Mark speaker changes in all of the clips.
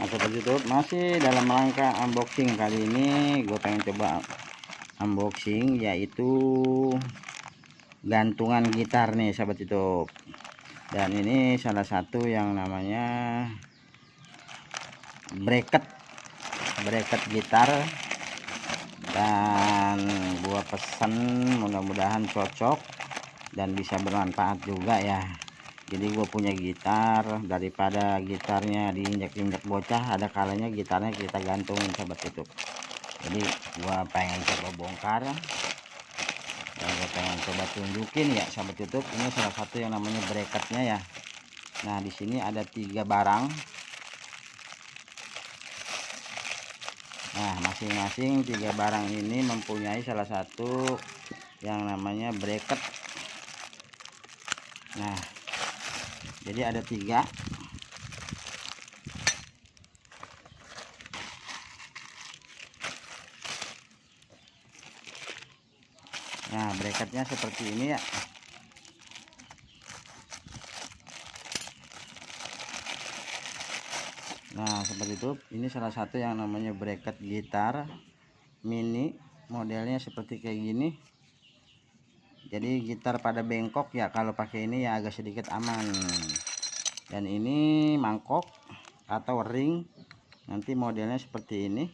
Speaker 1: Sobat YouTube, masih dalam rangka unboxing. Kali ini gue pengen coba unboxing yaitu gantungan gitar nih sahabat YouTube. Dan ini salah satu yang namanya bracket gitar, dan gua pesen mudah-mudahan cocok dan bisa bermanfaat juga ya. Jadi gue punya gitar, daripada gitarnya diinjak-injak bocah, ada kalanya gitarnya kita gantungin sahabat YouTube. Jadi gue pengen coba bongkar dan gue pengen coba tunjukin ya sahabat YouTube. Ini salah satu yang namanya bracketnya ya. Nah di sini ada 3 barang. Nah masing-masing 3 barang ini mempunyai salah satu yang namanya bracket. Nah jadi ada 3. Nah bracketnya seperti ini ya. Nah seperti itu, ini salah satu yang namanya bracket gitar mini, modelnya seperti kayak gini. Jadi gitar pada bengkok ya, kalau pakai ini ya agak sedikit aman. Dan ini mangkok atau ring, nanti modelnya seperti ini.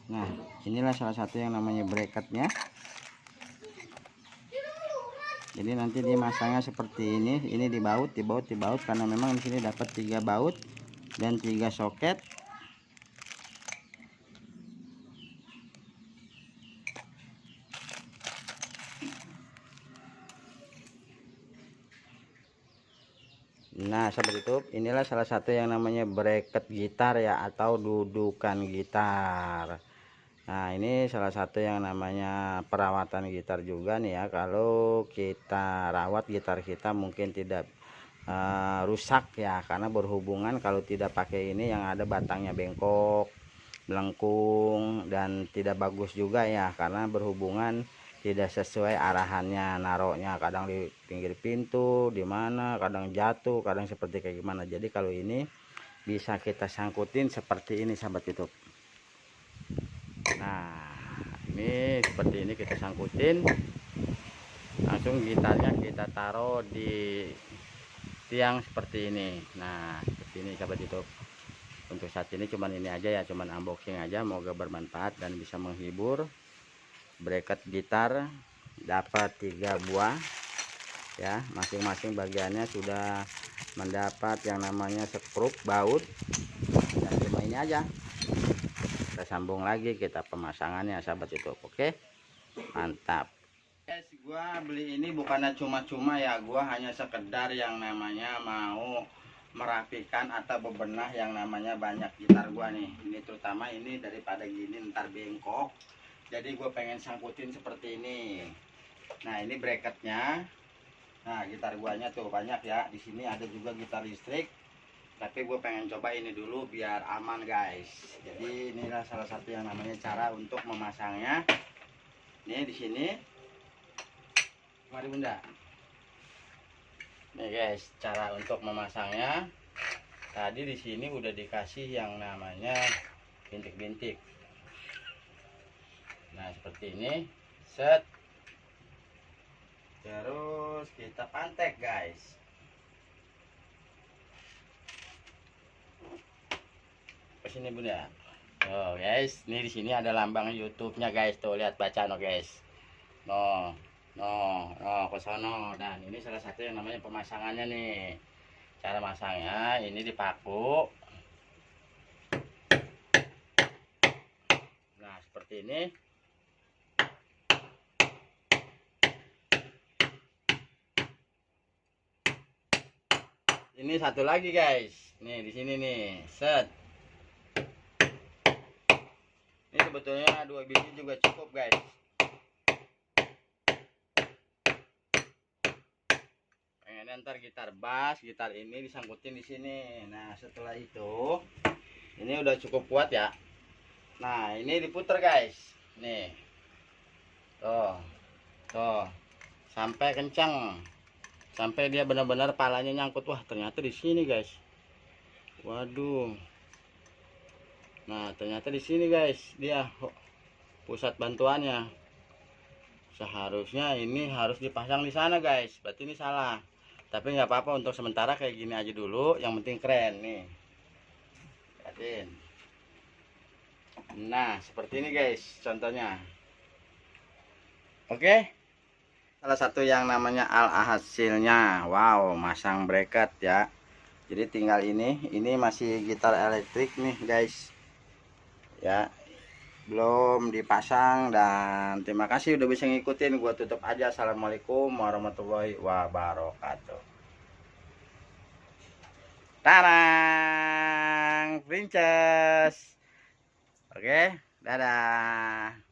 Speaker 1: Nah inilah salah satu yang namanya bracketnya. Jadi nanti dimasangnya seperti ini dibaut karena memang di sini dapat 3 baut dan 3 soket. Nah sahabat YouTube, inilah salah satu yang namanya bracket gitar ya, atau dudukan gitar. Nah ini salah satu yang namanya perawatan gitar juga nih ya. Kalau kita rawat gitar kita mungkin tidak rusak ya, karena berhubungan kalau tidak pakai ini yang ada batangnya bengkok, melengkung, dan tidak bagus juga ya, karena berhubungan tidak sesuai arahannya naruhnya, kadang di pinggir pintu, di mana kadang jatuh, kadang seperti kayak gimana. Jadi kalau ini bisa kita sangkutin seperti ini sahabat YouTube. Nah ini seperti ini, kita sangkutin, langsung gitarnya kita taruh di tiang seperti ini. Nah seperti ini sahabat YouTube. Untuk saat ini cuman ini aja ya, cuman unboxing aja, semoga bermanfaat dan bisa menghibur. Bracket gitar dapat 3 buah ya, masing-masing bagiannya sudah mendapat yang namanya skrup baut, dan cuma ini aja. Kita sambung lagi, kita pemasangannya sahabat YouTube. Oke mantap guys. Gua beli ini bukannya cuma-cuma ya, gua hanya sekedar yang namanya mau merapikan atau bebenah yang namanya banyak gitar gua nih. Ini terutama ini daripada gini ntar bengkok, jadi gue pengen sangkutin seperti ini. Nah ini bracketnya. Nah gitar guanya tuh banyak ya, di sini ada juga gitar listrik, tapi gue pengen coba ini dulu biar aman guys. Jadi inilah salah satu yang namanya cara untuk memasangnya. Nih di sini, mari bunda. Nih guys, cara untuk memasangnya. Tadi di sini udah dikasih yang namanya bintik-bintik. Nah seperti ini, set. Terus kita pantek guys. Ke sini bunda. Oh guys, ini di sini ada lambang YouTube-nya guys. Tuh lihat, baca no guys. No, ke sono. Dan ini salah satu yang namanya pemasangannya nih. Cara masangnya ini dipaku. Nah seperti ini. Ini satu lagi guys. Nih di sini nih, set. Ini sebetulnya 2 biji juga cukup guys. Pengennya ntar gitar bass, gitar ini disangkutin di sini. Nah setelah itu, ini udah cukup kuat ya. Nah ini diputer guys. Nih, tuh sampai kencang. sampai dia benar-benar palanya nyangkut. Wah, ternyata di sini guys. Waduh. Nah, ternyata di sini guys dia pusat bantuannya. Seharusnya ini harus dipasang di sana guys, berarti ini salah. Tapi nggak apa-apa, untuk sementara kayak gini aja dulu, yang penting keren nih. Lihatin. Nah, seperti ini guys contohnya. Oke. Salah satu yang namanya alhasilnya. Wow, masang bracket ya. Jadi tinggal ini masih gitar elektrik nih guys. Ya, belum dipasang. Dan terima kasih udah bisa ngikutin. Gua tutup aja. Assalamualaikum warahmatullahi wabarakatuh. Tarang, princess. Oke, dadah.